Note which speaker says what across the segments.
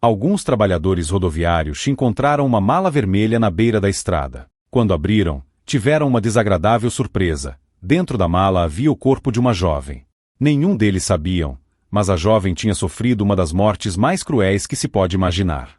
Speaker 1: Alguns trabalhadores rodoviários encontraram uma mala vermelha na beira da estrada. Quando abriram, tiveram uma desagradável surpresa. Dentro da mala havia o corpo de uma jovem. Nenhum deles sabiam, mas a jovem tinha sofrido uma das mortes mais cruéis que se pode imaginar.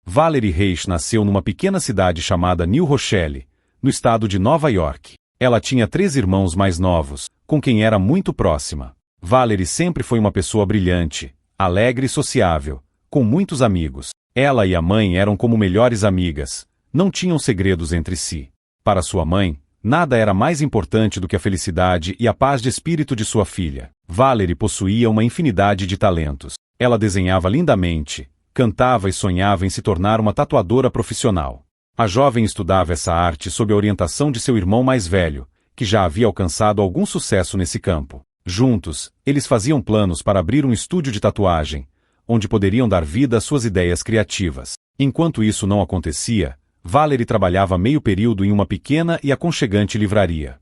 Speaker 1: Valerie Reich nasceu numa pequena cidade chamada New Rochelle, no estado de Nova York. Ela tinha 3 irmãos mais novos, com quem era muito próxima. Valerie sempre foi uma pessoa brilhante, alegre e sociável, com muitos amigos. Ela e a mãe eram como melhores amigas, não tinham segredos entre si. Para sua mãe, nada era mais importante do que a felicidade e a paz de espírito de sua filha. Valerie possuía uma infinidade de talentos. Ela desenhava lindamente, cantava e sonhava em se tornar uma tatuadora profissional. A jovem estudava essa arte sob a orientação de seu irmão mais velho, que já havia alcançado algum sucesso nesse campo. Juntos, eles faziam planos para abrir um estúdio de tatuagem, onde poderiam dar vida às suas ideias criativas. Enquanto isso não acontecia, Valerie trabalhava meio período em uma pequena e aconchegante livraria.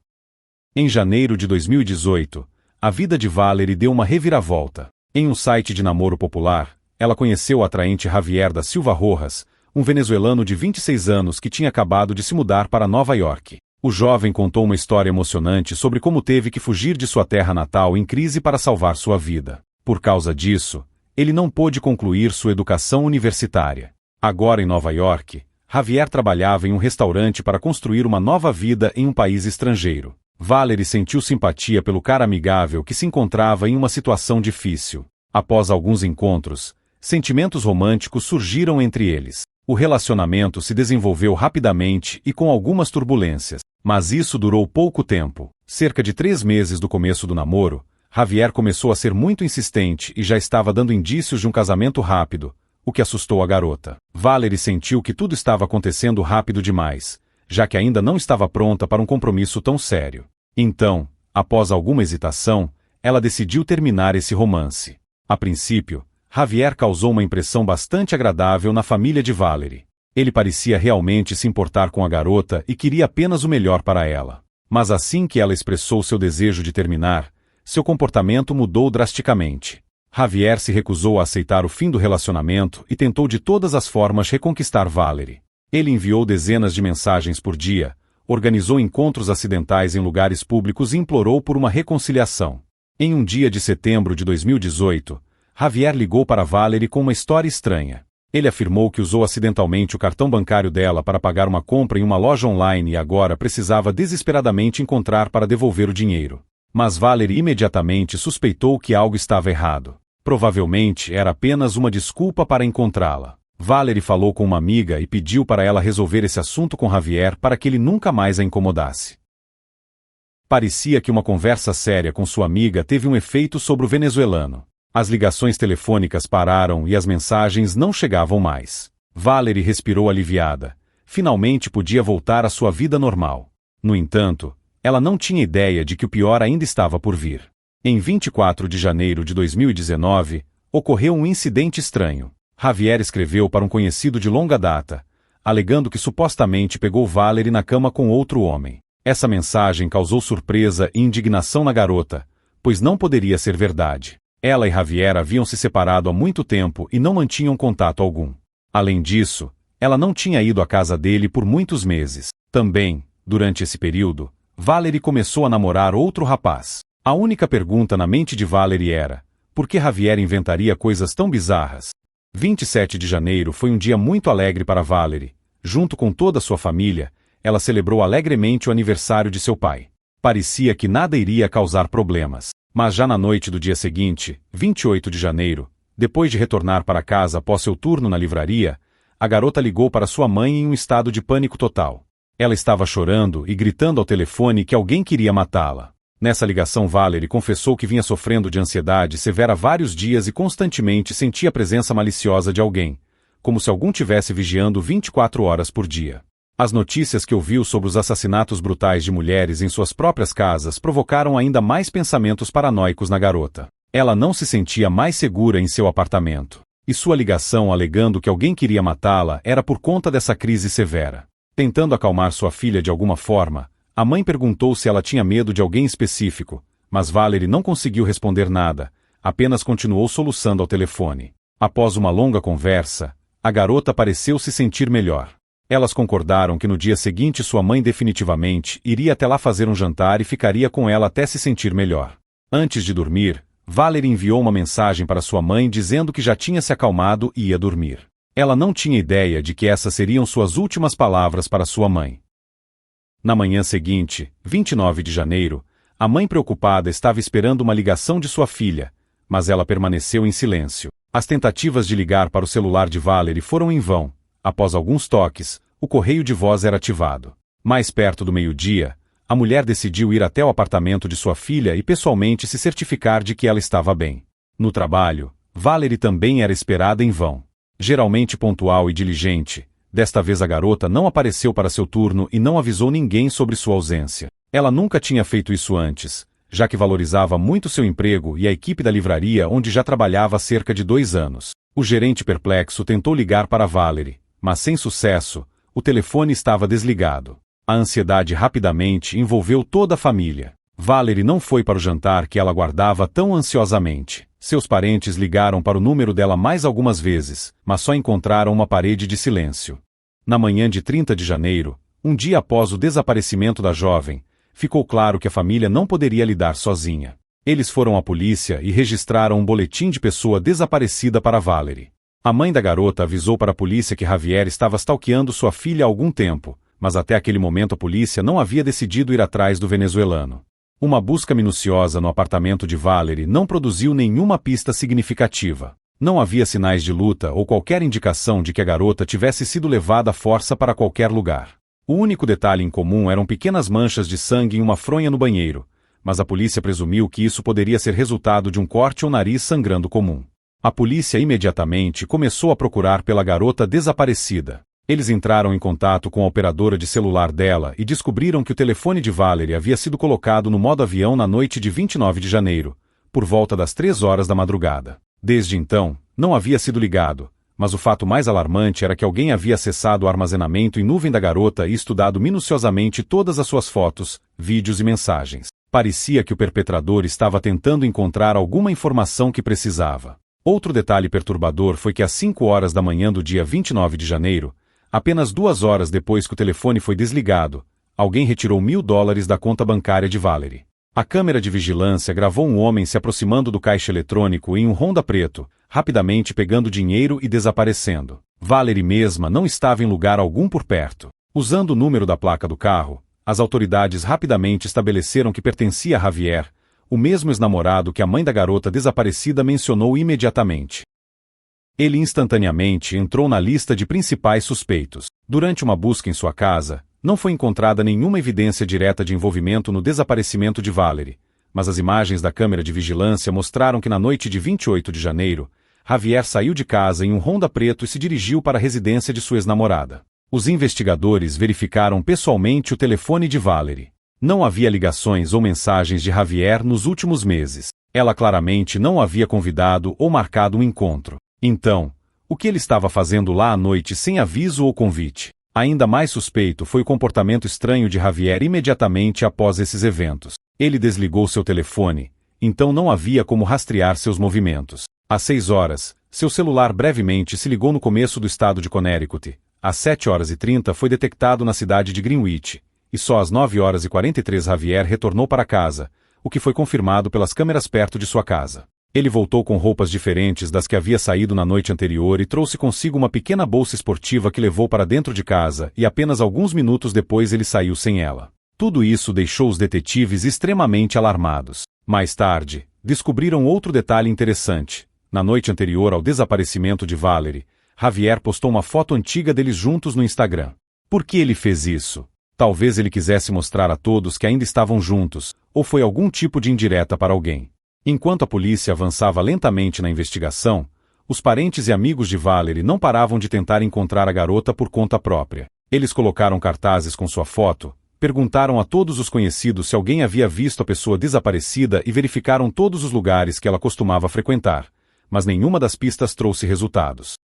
Speaker 1: Em janeiro de 2018, a vida de Valerie deu uma reviravolta. Em um site de namoro popular, ela conheceu o atraente Javier da Silva Rojas, um venezuelano de 26 anos que tinha acabado de se mudar para Nova York. O jovem contou uma história emocionante sobre como teve que fugir de sua terra natal em crise para salvar sua vida. Por causa disso, ele não pôde concluir sua educação universitária. Agora em Nova York, Javier trabalhava em um restaurante para construir uma nova vida em um país estrangeiro. Valerie sentiu simpatia pelo cara amigável que se encontrava em uma situação difícil. Após alguns encontros, sentimentos românticos surgiram entre eles. O relacionamento se desenvolveu rapidamente e com algumas turbulências, mas isso durou pouco tempo. Cerca de 3 meses do começo do namoro, Javier começou a ser muito insistente e já estava dando indícios de um casamento rápido, o que assustou a garota. Valerie sentiu que tudo estava acontecendo rápido demais, já que ainda não estava pronta para um compromisso tão sério. Então, após alguma hesitação, ela decidiu terminar esse romance. A princípio, Javier causou uma impressão bastante agradável na família de Valerie. Ele parecia realmente se importar com a garota e queria apenas o melhor para ela. Mas assim que ela expressou seu desejo de terminar, seu comportamento mudou drasticamente. Javier se recusou a aceitar o fim do relacionamento e tentou de todas as formas reconquistar Valerie. Ele enviou dezenas de mensagens por dia, organizou encontros acidentais em lugares públicos e implorou por uma reconciliação. Em um dia de setembro de 2018, Javier ligou para Valerie com uma história estranha. Ele afirmou que usou acidentalmente o cartão bancário dela para pagar uma compra em uma loja online e agora precisava desesperadamente encontrar para devolver o dinheiro. Mas Valerie imediatamente suspeitou que algo estava errado. Provavelmente era apenas uma desculpa para encontrá-la. Valerie falou com uma amiga e pediu para ela resolver esse assunto com Javier para que ele nunca mais a incomodasse. Parecia que uma conversa séria com sua amiga teve um efeito sobre o venezuelano. As ligações telefônicas pararam e as mensagens não chegavam mais. Valerie respirou aliviada. Finalmente podia voltar à sua vida normal. No entanto, ela não tinha ideia de que o pior ainda estava por vir. Em 24 de janeiro de 2019, ocorreu um incidente estranho. Javier escreveu para um conhecido de longa data, alegando que supostamente pegou Valerie na cama com outro homem. Essa mensagem causou surpresa e indignação na garota, pois não poderia ser verdade. Ela e Javier haviam se separado há muito tempo e não mantinham contato algum. Além disso, ela não tinha ido à casa dele por muitos meses. Também, durante esse período, Valerie começou a namorar outro rapaz. A única pergunta na mente de Valerie era: por que Javier inventaria coisas tão bizarras? 27 de janeiro foi um dia muito alegre para Valerie. Junto com toda a sua família, ela celebrou alegremente o aniversário de seu pai. Parecia que nada iria causar problemas. Mas já na noite do dia seguinte, 28 de janeiro, depois de retornar para casa após seu turno na livraria, a garota ligou para sua mãe em um estado de pânico total. Ela estava chorando e gritando ao telefone que alguém queria matá-la. Nessa ligação, Valerie confessou que vinha sofrendo de ansiedade severa há vários dias e constantemente sentia a presença maliciosa de alguém, como se algum tivesse vigiando 24 horas por dia. As notícias que ouviu sobre os assassinatos brutais de mulheres em suas próprias casas provocaram ainda mais pensamentos paranoicos na garota. Ela não se sentia mais segura em seu apartamento. E sua ligação alegando que alguém queria matá-la era por conta dessa crise severa. Tentando acalmar sua filha de alguma forma, a mãe perguntou se ela tinha medo de alguém específico, mas Valerie não conseguiu responder nada, apenas continuou soluçando ao telefone. Após uma longa conversa, a garota pareceu se sentir melhor. Elas concordaram que no dia seguinte sua mãe definitivamente iria até lá fazer um jantar e ficaria com ela até se sentir melhor. Antes de dormir, Valerie enviou uma mensagem para sua mãe dizendo que já tinha se acalmado e ia dormir. Ela não tinha ideia de que essas seriam suas últimas palavras para sua mãe. Na manhã seguinte, 29 de janeiro, a mãe preocupada estava esperando uma ligação de sua filha, mas ela permaneceu em silêncio. As tentativas de ligar para o celular de Valerie foram em vão. Após alguns toques, o correio de voz era ativado. Mais perto do meio-dia, a mulher decidiu ir até o apartamento de sua filha e pessoalmente se certificar de que ela estava bem. No trabalho, Valerie também era esperada em vão. Geralmente pontual e diligente, desta vez a garota não apareceu para seu turno e não avisou ninguém sobre sua ausência. Ela nunca tinha feito isso antes, já que valorizava muito seu emprego e a equipe da livraria onde já trabalhava há cerca de 2 anos. O gerente perplexo tentou ligar para Valerie, mas sem sucesso, o telefone estava desligado. A ansiedade rapidamente envolveu toda a família. Valerie não foi para o jantar que ela aguardava tão ansiosamente. Seus parentes ligaram para o número dela mais algumas vezes, mas só encontraram uma parede de silêncio. Na manhã de 30 de janeiro, um dia após o desaparecimento da jovem, ficou claro que a família não poderia lidar sozinha. Eles foram à polícia e registraram um boletim de pessoa desaparecida para Valerie. A mãe da garota avisou para a polícia que Javier estava stalkeando sua filha há algum tempo, mas até aquele momento a polícia não havia decidido ir atrás do venezuelano. Uma busca minuciosa no apartamento de Valerie não produziu nenhuma pista significativa. Não havia sinais de luta ou qualquer indicação de que a garota tivesse sido levada à força para qualquer lugar. O único detalhe em comum eram pequenas manchas de sangue em uma fronha no banheiro, mas a polícia presumiu que isso poderia ser resultado de um corte ou nariz sangrando comum. A polícia imediatamente começou a procurar pela garota desaparecida. Eles entraram em contato com a operadora de celular dela e descobriram que o telefone de Valerie havia sido colocado no modo avião na noite de 29 de janeiro, por volta das 3 horas da madrugada. Desde então, não havia sido ligado, mas o fato mais alarmante era que alguém havia acessado o armazenamento em nuvem da garota e estudado minuciosamente todas as suas fotos, vídeos e mensagens. Parecia que o perpetrador estava tentando encontrar alguma informação que precisava. Outro detalhe perturbador foi que às 5 horas da manhã do dia 29 de janeiro, apenas 2 horas depois que o telefone foi desligado, alguém retirou $1.000 da conta bancária de Valerie. A câmera de vigilância gravou um homem se aproximando do caixa eletrônico em um Honda preto, rapidamente pegando dinheiro e desaparecendo. Valerie mesma não estava em lugar algum por perto. Usando o número da placa do carro, as autoridades rapidamente estabeleceram que pertencia a Javier, o mesmo ex-namorado que a mãe da garota desaparecida mencionou imediatamente. Ele instantaneamente entrou na lista de principais suspeitos. Durante uma busca em sua casa, não foi encontrada nenhuma evidência direta de envolvimento no desaparecimento de Valerie, mas as imagens da câmera de vigilância mostraram que na noite de 28 de janeiro, Javier saiu de casa em um Honda preto e se dirigiu para a residência de sua ex-namorada. Os investigadores verificaram pessoalmente o telefone de Valerie. Não havia ligações ou mensagens de Javier nos últimos meses. Ela claramente não o havia convidado ou marcado um encontro. Então, o que ele estava fazendo lá à noite sem aviso ou convite? Ainda mais suspeito foi o comportamento estranho de Javier imediatamente após esses eventos. Ele desligou seu telefone, então não havia como rastrear seus movimentos. Às 6 horas, seu celular brevemente se ligou no começo do estado de Connecticut. Às 7h30 foi detectado na cidade de Greenwich, e só às 9h43 Javier retornou para casa, o que foi confirmado pelas câmeras perto de sua casa. Ele voltou com roupas diferentes das que havia saído na noite anterior e trouxe consigo uma pequena bolsa esportiva que levou para dentro de casa e apenas alguns minutos depois ele saiu sem ela. Tudo isso deixou os detetives extremamente alarmados. Mais tarde, descobriram outro detalhe interessante. Na noite anterior ao desaparecimento de Valerie, Javier postou uma foto antiga deles juntos no Instagram. Por que ele fez isso? Talvez ele quisesse mostrar a todos que ainda estavam juntos, ou foi algum tipo de indireta para alguém. Enquanto a polícia avançava lentamente na investigação, os parentes e amigos de Valerie não paravam de tentar encontrar a garota por conta própria. Eles colocaram cartazes com sua foto, perguntaram a todos os conhecidos se alguém havia visto a pessoa desaparecida e verificaram todos os lugares que ela costumava frequentar, mas nenhuma das pistas trouxe resultados.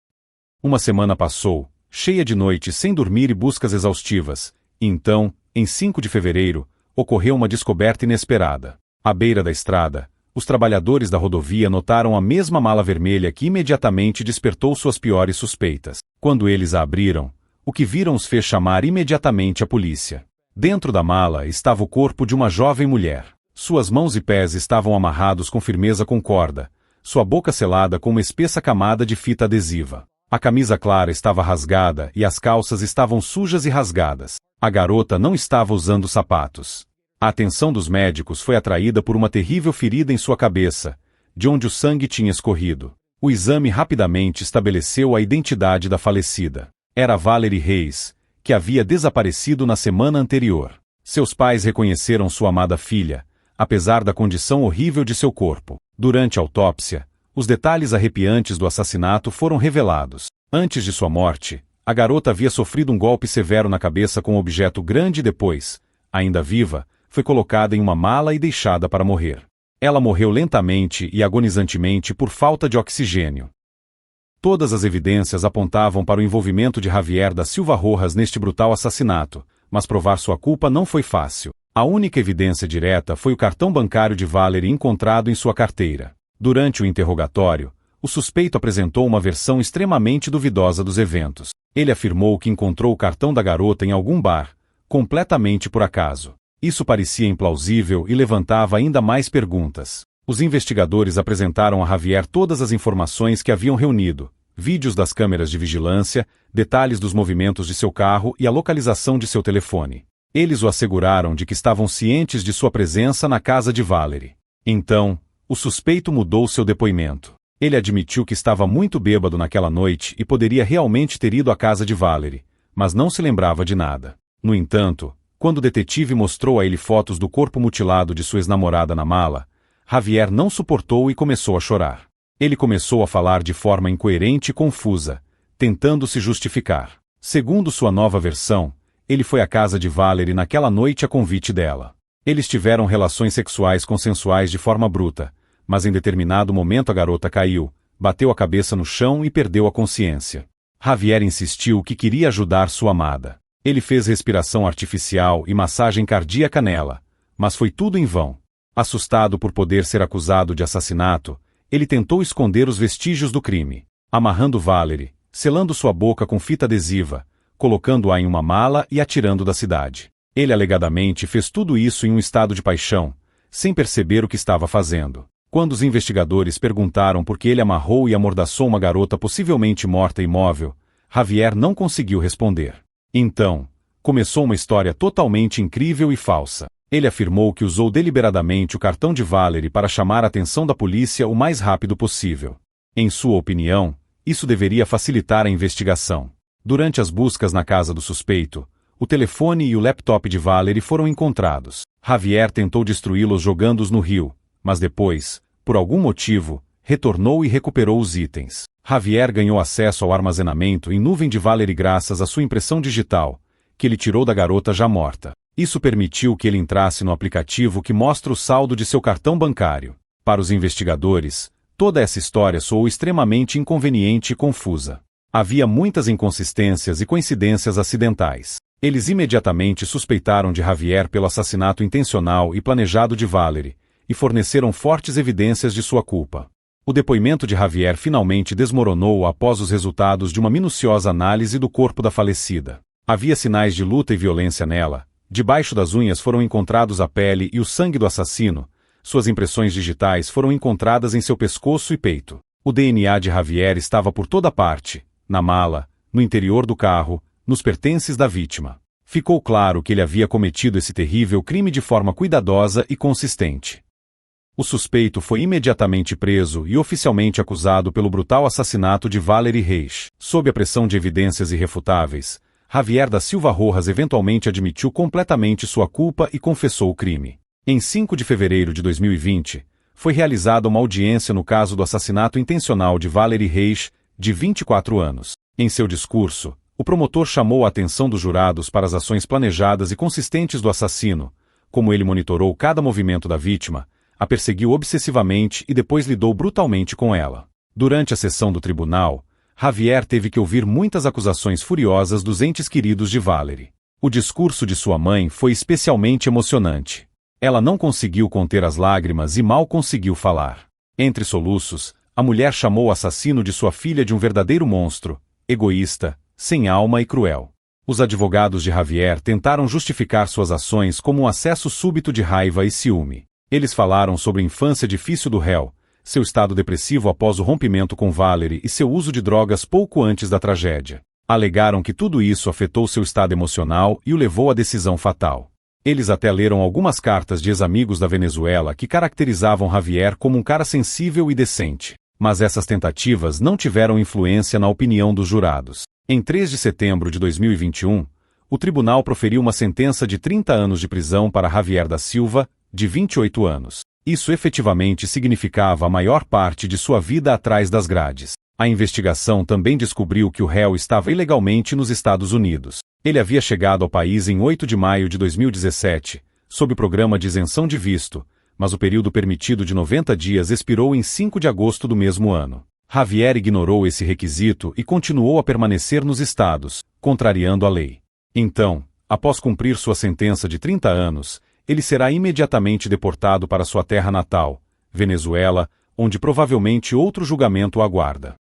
Speaker 1: Uma semana passou, cheia de noites sem dormir e buscas exaustivas, e então, em 5 de fevereiro, ocorreu uma descoberta inesperada. À beira da estrada, Os trabalhadores da rodovia notaram a mesma mala vermelha que imediatamente despertou suas piores suspeitas. Quando eles a abriram, o que viram os fez chamar imediatamente a polícia. Dentro da mala estava o corpo de uma jovem mulher. Suas mãos e pés estavam amarrados com firmeza com corda, sua boca selada com uma espessa camada de fita adesiva. A camisa clara estava rasgada e as calças estavam sujas e rasgadas. A garota não estava usando sapatos. A atenção dos médicos foi atraída por uma terrível ferida em sua cabeça, de onde o sangue tinha escorrido. O exame rapidamente estabeleceu a identidade da falecida. Era Valerie Reis, que havia desaparecido na semana anterior. Seus pais reconheceram sua amada filha, apesar da condição horrível de seu corpo. Durante a autópsia, os detalhes arrepiantes do assassinato foram revelados. Antes de sua morte, a garota havia sofrido um golpe severo na cabeça com um objeto grande e depois, ainda viva, foi colocada em uma mala e deixada para morrer. Ela morreu lentamente e agonizantemente por falta de oxigênio. Todas as evidências apontavam para o envolvimento de Javier da Silva Rojas neste brutal assassinato, mas provar sua culpa não foi fácil. A única evidência direta foi o cartão bancário de Valerie encontrado em sua carteira. Durante o interrogatório, o suspeito apresentou uma versão extremamente duvidosa dos eventos. Ele afirmou que encontrou o cartão da garota em algum bar, completamente por acaso. Isso parecia implausível e levantava ainda mais perguntas. Os investigadores apresentaram a Javier todas as informações que haviam reunido, vídeos das câmeras de vigilância, detalhes dos movimentos de seu carro e a localização de seu telefone. Eles o asseguraram de que estavam cientes de sua presença na casa de Valerie. Então, o suspeito mudou seu depoimento. Ele admitiu que estava muito bêbado naquela noite e poderia realmente ter ido à casa de Valerie, mas não se lembrava de nada. No entanto, quando o detetive mostrou a ele fotos do corpo mutilado de sua ex-namorada na mala, Javier não suportou e começou a chorar. Ele começou a falar de forma incoerente e confusa, tentando se justificar. Segundo sua nova versão, ele foi à casa de Valerie naquela noite a convite dela. Eles tiveram relações sexuais consensuais de forma bruta, mas em determinado momento a garota caiu, bateu a cabeça no chão e perdeu a consciência. Javier insistiu que queria ajudar sua amada. Ele fez respiração artificial e massagem cardíaca nela, mas foi tudo em vão. Assustado por poder ser acusado de assassinato, ele tentou esconder os vestígios do crime, amarrando Valerie, selando sua boca com fita adesiva, colocando-a em uma mala e atirando da cidade. Ele alegadamente fez tudo isso em um estado de paixão, sem perceber o que estava fazendo. Quando os investigadores perguntaram por que ele amarrou e amordaçou uma garota possivelmente morta imóvel, Javier não conseguiu responder. Então, começou uma história totalmente incrível e falsa. Ele afirmou que usou deliberadamente o cartão de Valerie para chamar a atenção da polícia o mais rápido possível. Em sua opinião, isso deveria facilitar a investigação. Durante as buscas na casa do suspeito, o telefone e o laptop de Valerie foram encontrados. Javier tentou destruí-los jogando-os no rio, mas depois, por algum motivo, retornou e recuperou os itens. Javier ganhou acesso ao armazenamento em nuvem de Valerie graças à sua impressão digital, que ele tirou da garota já morta. Isso permitiu que ele entrasse no aplicativo que mostra o saldo de seu cartão bancário. Para os investigadores, toda essa história soou extremamente inconveniente e confusa. Havia muitas inconsistências e coincidências acidentais. Eles imediatamente suspeitaram de Javier pelo assassinato intencional e planejado de Valerie, e forneceram fortes evidências de sua culpa. O depoimento de Javier finalmente desmoronou após os resultados de uma minuciosa análise do corpo da falecida. Havia sinais de luta e violência nela. Debaixo das unhas foram encontrados a pele e o sangue do assassino. Suas impressões digitais foram encontradas em seu pescoço e peito. O DNA de Javier estava por toda parte, na mala, no interior do carro, nos pertences da vítima. Ficou claro que ele havia cometido esse terrível crime de forma cuidadosa e consistente. O suspeito foi imediatamente preso e oficialmente acusado pelo brutal assassinato de Valerie Reis. Sob a pressão de evidências irrefutáveis, Javier da Silva Rojas eventualmente admitiu completamente sua culpa e confessou o crime. Em 5 de fevereiro de 2020, foi realizada uma audiência no caso do assassinato intencional de Valerie Reis, de 24 anos. Em seu discurso, o promotor chamou a atenção dos jurados para as ações planejadas e consistentes do assassino, como ele monitorou cada movimento da vítima, a perseguiu obsessivamente e depois lidou brutalmente com ela. Durante a sessão do tribunal, Javier teve que ouvir muitas acusações furiosas dos entes queridos de Valerie. O discurso de sua mãe foi especialmente emocionante. Ela não conseguiu conter as lágrimas e mal conseguiu falar. Entre soluços, a mulher chamou o assassino de sua filha de um verdadeiro monstro, egoísta, sem alma e cruel. Os advogados de Javier tentaram justificar suas ações como um acesso súbito de raiva e ciúme. Eles falaram sobre a infância difícil do réu, seu estado depressivo após o rompimento com Valerie e seu uso de drogas pouco antes da tragédia. Alegaram que tudo isso afetou seu estado emocional e o levou à decisão fatal. Eles até leram algumas cartas de ex-amigos da Venezuela que caracterizavam Javier como um cara sensível e decente. Mas essas tentativas não tiveram influência na opinião dos jurados. Em 3 de setembro de 2021, o tribunal proferiu uma sentença de 30 anos de prisão para Javier da Silva, de 28 anos. Isso efetivamente significava a maior parte de sua vida atrás das grades. A investigação também descobriu que o réu estava ilegalmente nos Estados Unidos. Ele havia chegado ao país em 8 de maio de 2017, sob o programa de isenção de visto, mas o período permitido de 90 dias expirou em 5 de agosto do mesmo ano. Javier ignorou esse requisito e continuou a permanecer nos Estados, contrariando a lei. Então, após cumprir sua sentença de 30 anos, ele será imediatamente deportado para sua terra natal, Venezuela, onde provavelmente outro julgamento o aguarda.